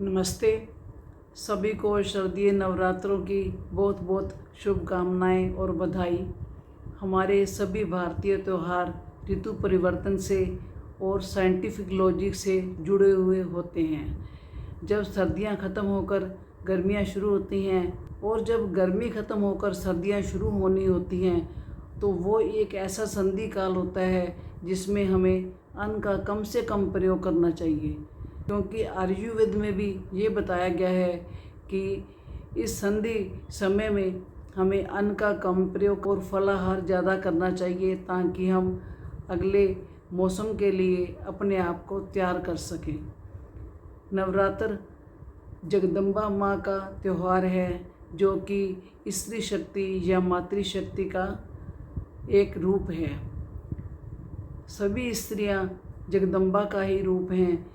नमस्ते। सभी को शारदीय नवरात्रों की बहुत बहुत शुभकामनाएं और बधाई। हमारे सभी भारतीय त्यौहार ऋतु परिवर्तन से और साइंटिफिक लॉजिक से जुड़े हुए होते हैं। जब सर्दियां ख़त्म होकर गर्मियां शुरू होती हैं और जब गर्मी ख़त्म होकर सर्दियां शुरू होनी होती हैं तो वो एक ऐसा संधि काल होता है जिसमें हमें अन्न का कम से कम प्रयोग करना चाहिए, क्योंकि आयुर्वेद में भी ये बताया गया है कि इस संधि समय में हमें अन्न का कम प्रयोग और फलाहार ज़्यादा करना चाहिए ताकि हम अगले मौसम के लिए अपने आप को तैयार कर सकें। नवरात्र जगदम्बा माँ का त्यौहार है, जो कि स्त्री शक्ति या मातृशक्ति का एक रूप है। सभी स्त्रियां जगदम्बा का ही रूप हैं।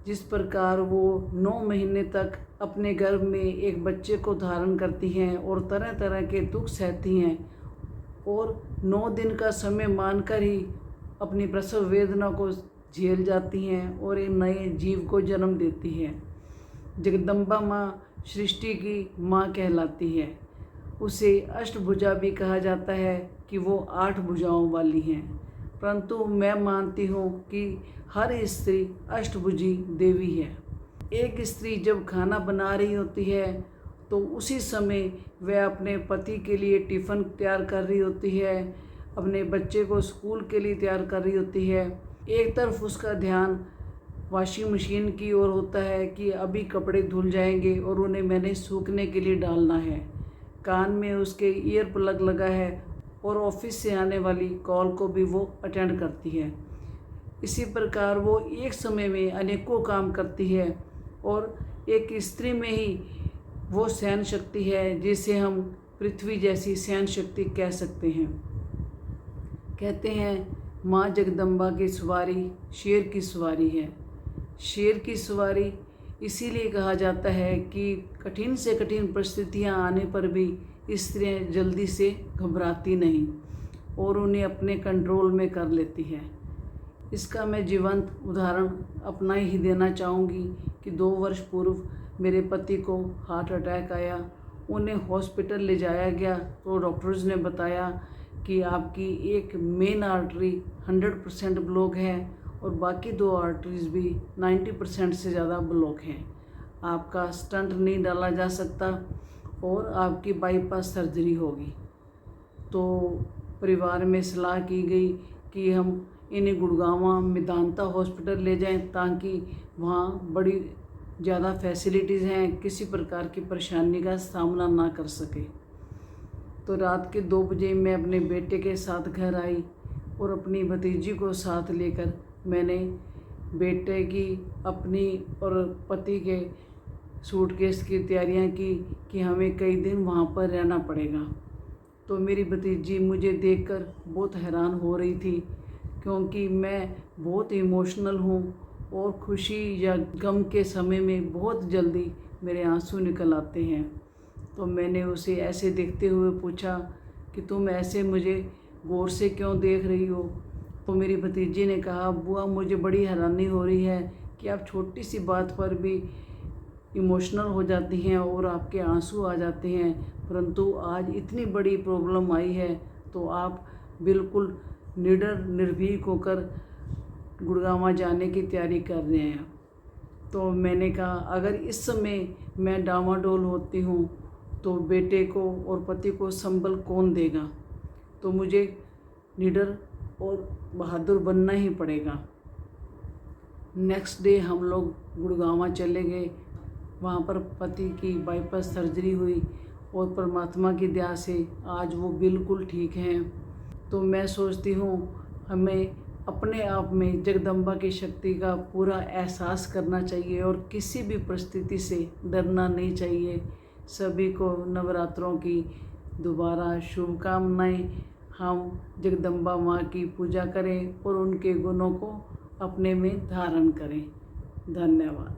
जिस प्रकार वो 9 महीने तक अपने गर्भ में एक बच्चे को धारण करती हैं और तरह तरह के दुख सहती हैं और 9 दिन का समय मानकर ही अपनी प्रसव वेदना को झेल जाती हैं और एक नए जीव को जन्म देती हैं। जगदम्बा माँ सृष्टि की माँ कहलाती है। उसे अष्टभुजा भी कहा जाता है कि वो 8 भुजाओं वाली हैं, परंतु मैं मानती हूँ कि हर स्त्री अष्टभुजी देवी है। एक स्त्री जब खाना बना रही होती है तो उसी समय वह अपने पति के लिए टिफ़िन तैयार कर रही होती है, अपने बच्चे को स्कूल के लिए तैयार कर रही होती है। एक तरफ उसका ध्यान वॉशिंग मशीन की ओर होता है कि अभी कपड़े धुल जाएंगे और उन्हें मैंने सूखने के लिए डालना है। कान में उसके ईयर प्लग लगा है और ऑफिस से आने वाली कॉल को भी वो अटेंड करती है। इसी प्रकार वो एक समय में अनेकों काम करती है और एक स्त्री में ही वो सहन शक्ति है जिसे हम पृथ्वी जैसी सहन शक्ति कह सकते हैं। कहते हैं माँ जगदम्बा की सवारी शेर की सवारी है। शेर की सवारी इसीलिए कहा जाता है कि कठिन से कठिन परिस्थितियाँ आने पर भी स्त्रियाँ जल्दी से घबराती नहीं और उन्हें अपने कंट्रोल में कर लेती है। इसका मैं जीवंत उदाहरण अपना ही देना चाहूँगी कि 2 वर्ष पूर्व मेरे पति को हार्ट अटैक आया। उन्हें हॉस्पिटल ले जाया गया तो डॉक्टर्स ने बताया कि आपकी एक मेन आर्टरी 100% ब्लॉक है और बाकी 2 आर्टरीज भी 90% से ज़्यादा ब्लॉक हैं। आपका स्टंट नहीं डाला जा सकता और आपकी बाईपास सर्जरी होगी। तो परिवार में सलाह की गई कि हम इन्हें गुड़गांव मेदांता हॉस्पिटल ले जाएं ताकि वहाँ बड़ी ज़्यादा फैसिलिटीज़ हैं, किसी प्रकार की परेशानी का सामना ना कर सके। तो रात के 2 बजे मैं अपने बेटे के साथ घर आई और अपनी भतीजी को साथ लेकर मैंने बेटे की, अपनी और पति के सूटकेस की तैयारियां की कि हमें कई दिन वहाँ पर रहना पड़ेगा। तो मेरी भतीजी मुझे देखकर बहुत हैरान हो रही थी, क्योंकि मैं बहुत इमोशनल हूँ और खुशी या गम के समय में बहुत जल्दी मेरे आंसू निकल आते हैं। तो मैंने उसे ऐसे देखते हुए पूछा कि तुम ऐसे मुझे गौर से क्यों देख रही हो? तो मेरी भतीजी ने कहा, बुआ मुझे बड़ी हैरानी हो रही है कि आप छोटी सी बात पर भी इमोशनल हो जाती हैं और आपके आंसू आ जाते हैं, परंतु आज इतनी बड़ी प्रॉब्लम आई है तो आप बिल्कुल निडर निर्भीक होकर गुड़गांव जाने की तैयारी कर रहे हैं। तो मैंने कहा अगर इस समय मैं डामाडोल होती हूँ तो बेटे को और पति को संबल कौन देगा? तो मुझे निडर और बहादुर बनना ही पड़ेगा। नेक्स्ट डे हम लोग गुड़गांव चले गए। वहाँ पर पति की बाईपास सर्जरी हुई और परमात्मा की दया से आज वो बिल्कुल ठीक हैं। तो मैं सोचती हूँ हमें अपने आप में जगदम्बा की शक्ति का पूरा एहसास करना चाहिए और किसी भी परिस्थिति से डरना नहीं चाहिए। सभी को नवरात्रों की दोबारा शुभकामनाएं। हम जगदम्बा माँ की पूजा करें और उनके गुणों को अपने में धारण करें। धन्यवाद।